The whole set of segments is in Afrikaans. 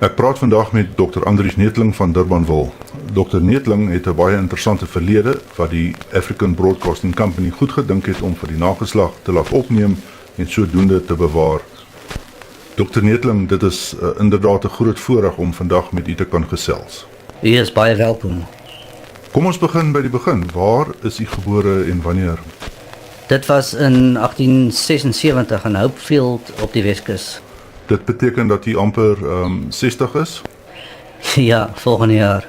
Ek praat vandag met Dr. Andries Neethling van Durbanville. Dr. Neethling het 'n baie interessante verlede wat die African Broadcasting Company goed gedink het om vir die nageslag te laat opneem en sodoende te bewaar. Dr. Neethling, dit is inderdaad 'n groot voorreg om vandag met u te kan gesels. U is baie welkom. Kom ons begin by die begin. Waar is u gebore en wanneer? Dit was in 1876 in Hopefield op die Weskus. Dit beteken dat u amper 60 is? Ja, volgende jaar.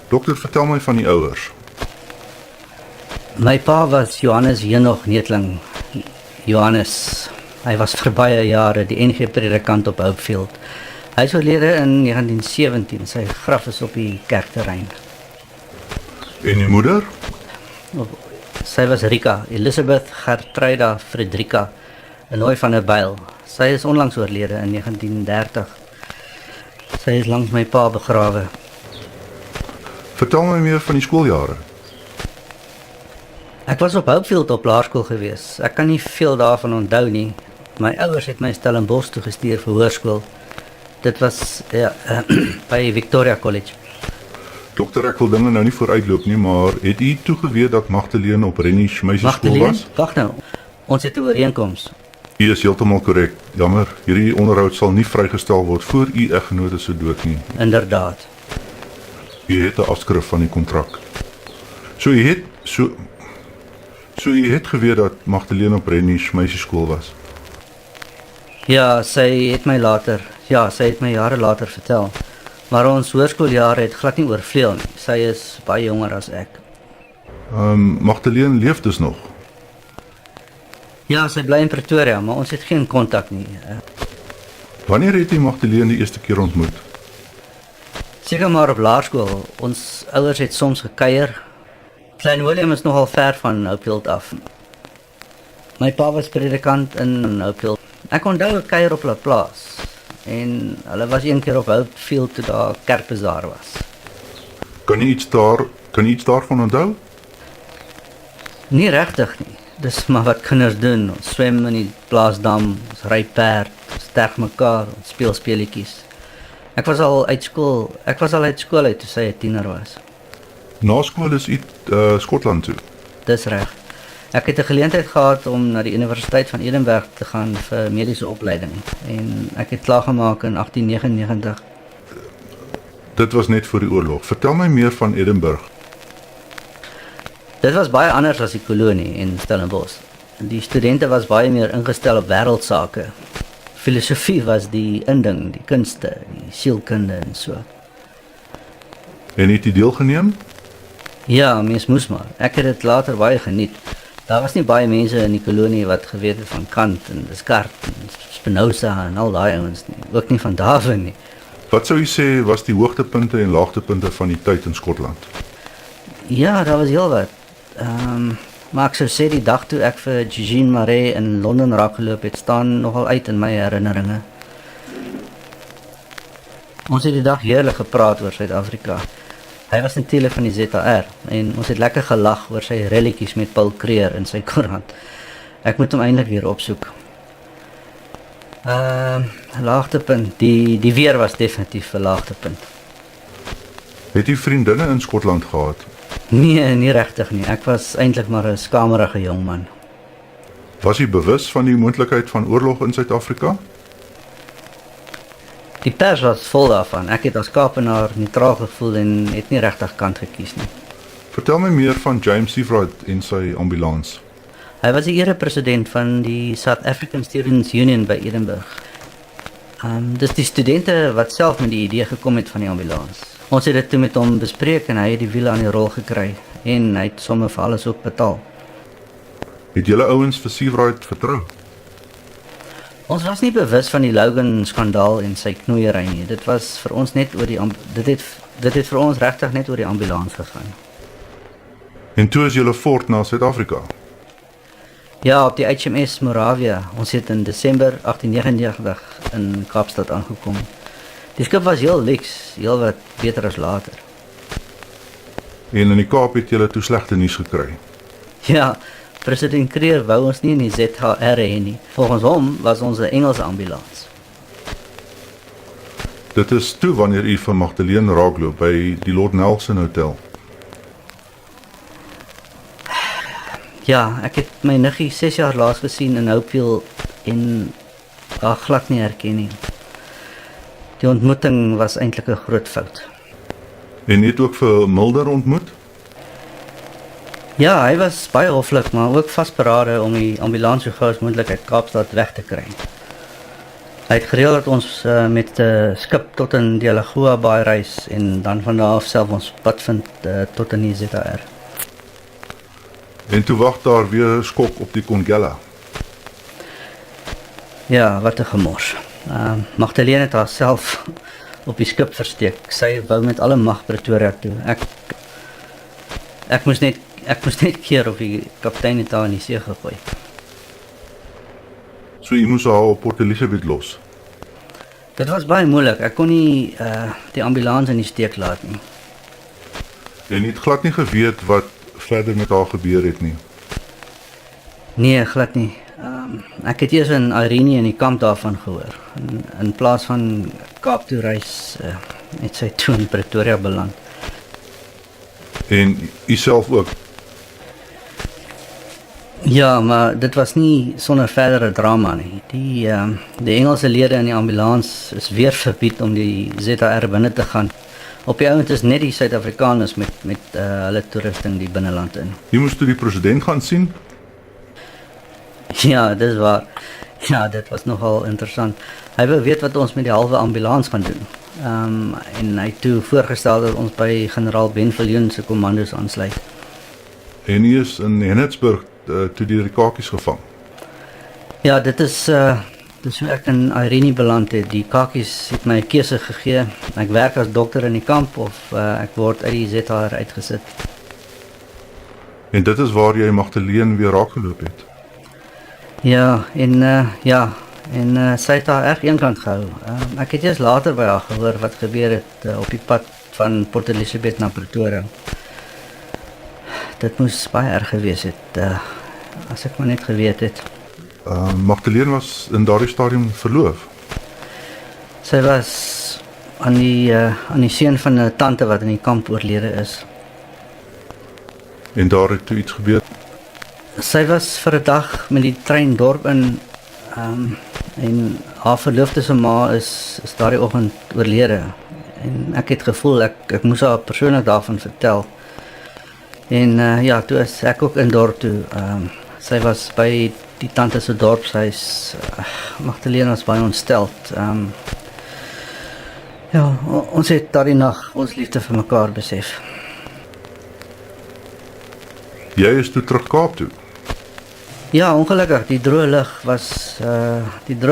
Dokter, vertel my van die ouers. My pa was Johannes Henoch Neethling. Johannes, hy was vir baie jare die NG predikant op Hopefield. Hy is oorlede in 1917, sy graf is op die kerkterrein. En uw moeder? Sy was Rika, Elisabeth Gertruida Frederika, 'n nooi van 'n byl. Sy is onlangs oorlede in 1930. Sy is langs my pa begrawe. Vertel my meer van die skooljare. Ek was op Hopefield op laerskool gewees. Ek kan nie veel daarvan onthou nie. My ouers het my Stellenbosch toe gestuur vir hoërskool. Dit was by Victoria College. Dokter, ek wil dinge nou nie vooruitloop nie, maar het u toegeweet dat Magdalene op Rennies meisieskool was? Wag nou. Ons het 'n ooreenkoms. U is heeltemal korrek. Jammer, hierdie onderhoud sal nie vrygestel word voor u eggenoot se dood nie. Inderdaad. U het 'n afskrif van die kontrak. So u het geweet dat Magdalene op Rennies meisieskool was. Ja, sy het my jare later vertel. Maar ons hoërskooljare het glad nie oorvleuel nie. Sy is baie jonger as ek. Magdalene leef dus nog. Ja, sy bly in Pretoria, maar ons het geen kontak nie. Wanneer het u Magdalene die eerste keer ontmoet? Seker maar op laerskool. Ons ouers het soms gekuier. Klein Willem is nogal ver van Hopefield af. My pa was predikant in Hopefield. Ek onthou 'n kuier op hulle plaas. En hulle was een keer op Hopefield toe daar kerkbazaar was. Kan u iets daarvan onthou? Nie regtig nie. Dis maar wat kinders doen. Ons swem in die plaasdam, ons ry perd, ons sterg mekaar, ons speel speletjies. Ek was al uit skool uit toe sy 'n tiener was. Na skool is u Skotland toe. Dis reg. Ek het 'n geleentheid gehad om na die Universiteit van Edinburgh te gaan vir mediese opleiding en ek het klaargemaak in 1899. Dit was net voor die oorlog. Vertel my meer van Edinburgh. Dit was baie anders as die kolonie in Stellenbosch. Die studente was baie meer ingestel op wêreldsake. Filosofie was die inding, die kunste, die sielkunde en so. En het u deelgeneem? Ja, mens moes maar. Ek het dit later baie geniet. Daar was nie baie mense in die kolonie wat geweet het van Kant en Descartes en Spinoza en al daai ouens nie. Ook nie van Darwin nie. Wat sou u sê was die hoogtepunte en laagtepunte van die tyd in Skotland? Ja, daar was heel wat. Maar ek sou sê die dag toe ek vir Jean Marais in Londen raakgeloop het, staan nogal uit in my herinneringe. Ons het die dag heerlik gepraat oor Suid-Afrika. Hy was natuurlik van die ZAR en ons het lekker gelag oor sy relletjies met Paul Creer in sy koerant. Ek moet hom eintlik weer opsoek. Laagtepunt, die weer was definitief 'n laagtepunt. Het u vriendinne in Skotland gehad? Nee, nie regtig nie. Ek was eintlik maar 'n skamerige jong man. Was u bewus van die moontlikheid van oorlog in Suid-Afrika? Die pers was vol daarvan. Ek het as Kaapenaar neutraal gevoel en het nie regtig kant gekies nie. Vertel my meer van James Seawright en sy ambulans. Hy was die erepresident van die South African Students Union by Edinburgh. Dis die studente wat self met die idee gekom het van die ambulans. Ons het dit toe met hom bespreek en hy het die wiele aan die rol gekry en hy het sommer vir alles ook betaal. Het julle ouens vir Seawright vertrou? Ons was nie bewus van die Logan skandaal en sy knoeiery nie. Dit was vir ons net oor dit het vir ons regtig net oor die ambulans gegaan. En toe is julle voort na Suid-Afrika. Ja, op die HMS Moravia. Ons het in Desember 1899 in Kaapstad aangekom. Die skip was heel lyks, heel wat beter as later. En in die Kaap het julle toe slegte nuus gekry. Ja, president Creer wou ons nie in die ZHR hê nie. Volgens hom was ons 'n Engelse ambulans. Dit is toe wanneer u vir Magdalene raakloop by die Lord Nelson Hotel. Ja, ek het my niggie 6 jaar laas gesien in Hopefield en haar glad nie herken nie. Die ontmoeting was eintlik 'n groot fout. En u het ook vir Mulder ontmoet? Ja, hy was baie hoflik, maar ook vasberade om die ambulans so gou as moontlik uit Kaapstad weg te kry. Hy het gereël dat ons met 'n skip tot in die Alagoa Baai reis en dan van daar af self ons pad vind tot in die ZR. En toe wag daar weer 'n skok op die Kongela. Ja, wat 'n gemors. Magdalene het haarself op die skip versteek. Sy wou met alle mag Pretoria toe. Ek moes net keer of die kaptein het haar in die see gegooi. So u moes haar op Port Elizabeth los. Dit was baie moeilik. Ek kon nie die ambulans in die steek laat nie. En u het glad nie geweet wat verder met haar gebeur het nie. Nee, glad nie. Ek het eers in Irene in die kamp daarvan gehoor. In plaas van Kaap toe reis, het sy toe in Pretoria beland. En u self ook. Ja, maar dit was nie sonder verdere drama nie. Die Engelse lede in die ambulans is weer verbied om die ZR binne te gaan. Op die ouend is net die Suid-Afrikaners met hulle toerusting die binneland in. U moes toe die president gaan sien. Ja, dis waar. Ja, dit was nogal interessant. Hy wou weet wat ons met die halwe ambulans gaan doen. En hy het toe voorgestel dat ons by generaal Ben Viljoen se kommandos aansluit. En u is in Johannesburg toe die kakies gevang. Ja, dit is hoe ek in Irene beland het. Die kakies het my 'n keuse gegee. Ek werk as dokter in die kamp of ek word uit die ZR uitgesit. En dit is waar jy Magdalene weer raakgeloop het. Ja, en sy het haar erg eenkant gehou. Ek het eers later by haar gehoor wat gebeur het op die pad van Port Elizabeth na Pretoria. Dit moes baie erg gewees het, as ek maar net geweet het. Magdalene was in daardie stadium verloof. Sy was aan die seun van 'n tante wat in die kamp oorlede is. En daar het toe iets gebeur. Sy was vir 'n dag met die trein dorp in en haar verloofde se ma is daardie oggend oorlede. En ek het gevoel ek moes haar persoonlik daarvan vertel. En ja, toe is ek ook in dorp toe. Sy was by die tante se dorpshuis. Magdalene was baie ontsteld. Ja, ons het daardie nag ons liefde vir mekaar besef. Jy is toe terug Kaap toe. Ja, ongelukkig, die droë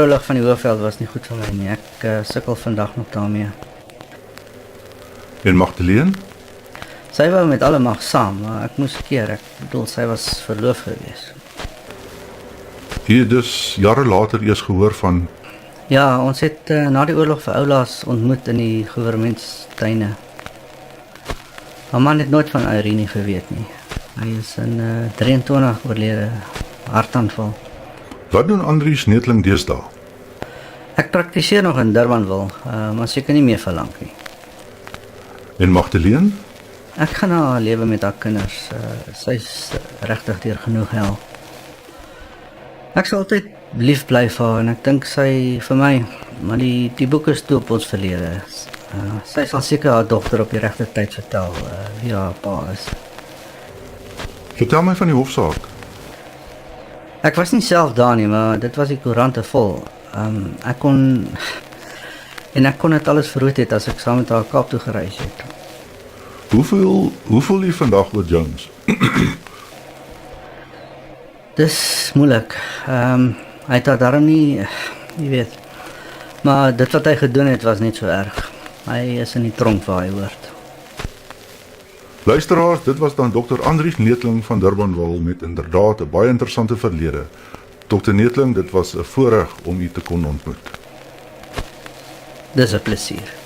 lug van die Hoëveld was nie goed vir my nie. Ek sukkel vandag nog daarmee. En Magdalene? Sy wou met alle mag saam, maar ek moes keer. Ek bedoel, sy was verloof gewees. Jy het dus jare later eers gehoor van. Ja, ons het na die oorlog vir oulaas ontmoet in die goewermentstuine. Haar man het nooit van Irene geweet nie. Hy is in 23 oorlede, hartaanval. Wat doen Andries Netling deesdae? Ek praktiseer nog in Durbanville, maar seker nie meer vir lank nie. En Magdalene? Ek gaan na haar lewe met haar kinders. Sy's regtig deur genoeg hel. Ek sal altyd lief bly vir haar en ek dink sy vir my, maar die boek is toe op ons verlede. Sy sal seker haar dogter op die regte tyd vertel wie haar pa is. Vertel my van die hofsaak. Ek was nie self daar nie, maar dit was die koerante vol. Ek kon dit alles verhoed het as ek saam met haar Kaap toe gereis het. Hoe voel jy vandag oor Jones? Dis moeilik. Hy het daarom nie, jy weet. Maar dit wat hy gedoen het was net so erg. Hy is in die tronk waar hy hoort. Luisteraars, dit was dan Dr. Andries Netling van Durbanville met inderdaad 'n baie interessante verlede. Dr. Netling, dit was 'n voorreg om u te kon ontmoet. Dis 'n plesier.